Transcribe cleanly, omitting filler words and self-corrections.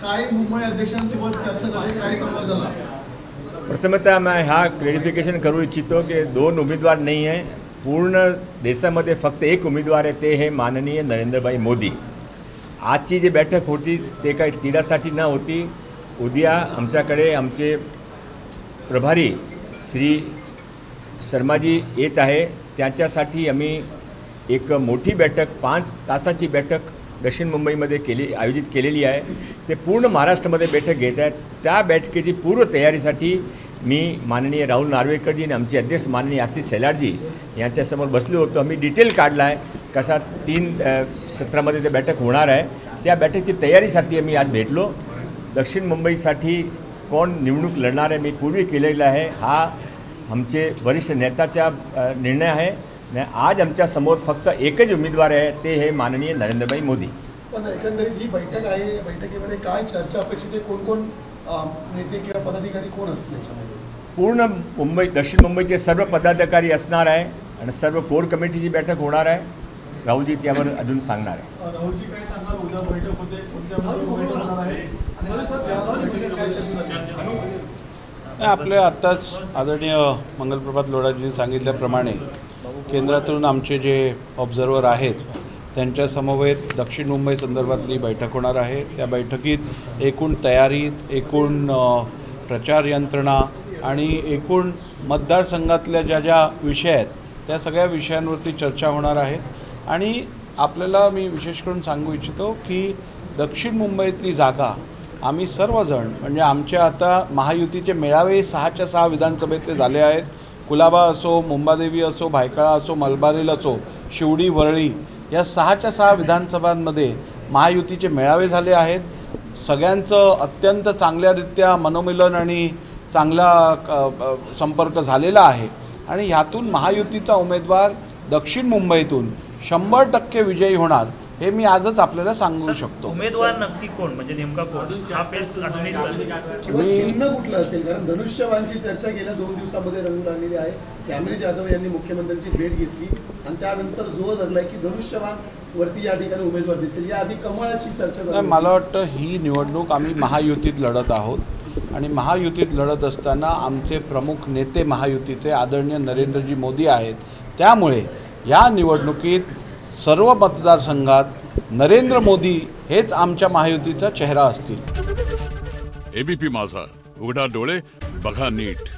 काय मुंबई अध्यक्षांसोबत चर्चा झाली, काय संवाद झाला? प्रथमतः मैं ह्या क्लॅरिफिकेशन करू इच्छितो की दोन उमेदवार नाही आहे, पूर्ण देशामध्ये फक्त एक उमेदवार आहे, ते हे माननीय नरेंद्रभाई मोदी। आजची जी बैठक होती ते काही तिढासाठी न होती। उद्या आमच्याकडे आमचे प्रभारी श्री शर्माजी येत आहे, त्याच्यासाठी आम्ही एक मोठी बैठक 5 तासाची बैठक दक्षिण मुंबईमध्ये आयोजित केलेली आहे। ते पूर्ण महाराष्ट्रामध्ये बैठक घेत आहेत। त्या बैठकीची पूर्व तयारीसाठी मी माननीय राहुल नार्वेकरजी आणि आमचे अध्यक्ष माननीय आशिष शेलारजी यांच्यासमोर बसलो होतो। आम्ही डिटेल काढला आहे कसा 3 सत्रामध्ये ते बैठक होणार आहे। त्या बैठकीची तयारीसाठी आम्ही आज भेटलो। दक्षिण मुंबईसाठी कोण निवडणूक लढणार आहे मी पूर्वी केलेला आहे, हा आमचे वरिष्ठ नेत्याचा निर्णय आहे। आज आमच्या समोर फक्त एकच उमेदवार आहे, ते हे माननीय नरेंद्रभाई मोदी। पण एकंदरीत ही बैठक आहे, बैठकीमध्ये काय चर्चा अपेक्षित आहे, कोण कोण नेते किंवा पदाधिकारी कोण असतील याच्यामध्ये? पूर्ण मुंबई दक्षिण मुंबईचे सर्व पदाधिकारी असणार आहे आणि सर्व कोर कमिटीची बैठक होणार आहे। राहुलजी त्यावर अजून सांगणार आहे। राहुलजी काय सांगणार, उद्या बैठक होते, कोणत्या मुद्द्यावर बैठक होणार आहे आणि आपल्या आत्ताच आदरणीय मंगलप्रभात लोढाजींनी सांगितल्याप्रमाणे केंद्रातून आमचे जे ऑब्झर्वर आहेत त्यांच्या समवेत दक्षिण मुंबई संदर्भातली बैठक होणार आहे। त्या बैठकीत एकूण तयारीत, एकूण प्रचार यंत्रणा आणि एकूण मतदारसंघातल्या ज्या विषय आहेत त्या सगळ्या विषयांवरती चर्चा होणार आहे। आणि आपल्याला मी विशेष करून सांगू इच्छितो की दक्षिण मुंबईतली जागा आम्ही सर्वजण म्हणजे आमच्या आता महायुतीचे मेळावे 6च्या 6 विधानसभेतले झाले आहेत। कुलाबा असो, मुंबादेवी असो, भायखळा असो, मलबारील असो, शिवडी, वरळी या 6च्या 6 विधानसभांमध्ये महायुतीचे मेळावे झाले आहेत। सगळ्यांचं अत्यंत चांगल्यारीत्या मनोमिलन आणि चांगला संपर्क झालेला आहे आणि ह्यातून महायुतीचा उमेदवार दक्षिण मुंबईतून 100% विजयी होणार हे मी आजच आपल्याला सांगू शकतो। उमेदवार नक्की कोण, म्हणजे नेमका कोण हा पेच किंवा चिन्ह कुठलं असेल? कारण धनुष्यबाणची चर्चा गेल्या 2 दिवसामध्ये रंगू लागलेली आहे। कॅमेरे जाधव यांनी मुख्यमंत्र्यांची भेट घेतली आणि त्यानंतर जोर धरलाय की धनुष्यबाण वरती या ठिकाणी उमेदवार दिसेल। या आधी कमळाची चर्चा झाली। मला वाटतं ही निवडणूक आम्ही महायुतीत लढत आहोत आणि महायुतीत लढत असताना आमचे प्रमुख नेते महायुतीचे आदरणीय नरेंद्रजी मोदी आहेत। त्यामुळे या निवडणुकीत सर्व मतदारसंघात नरेंद्र मोदी हेच आमच्या महायुतीचा चेहरा असतील। एबीपी माझा, उघडा डोळे बघा नीट।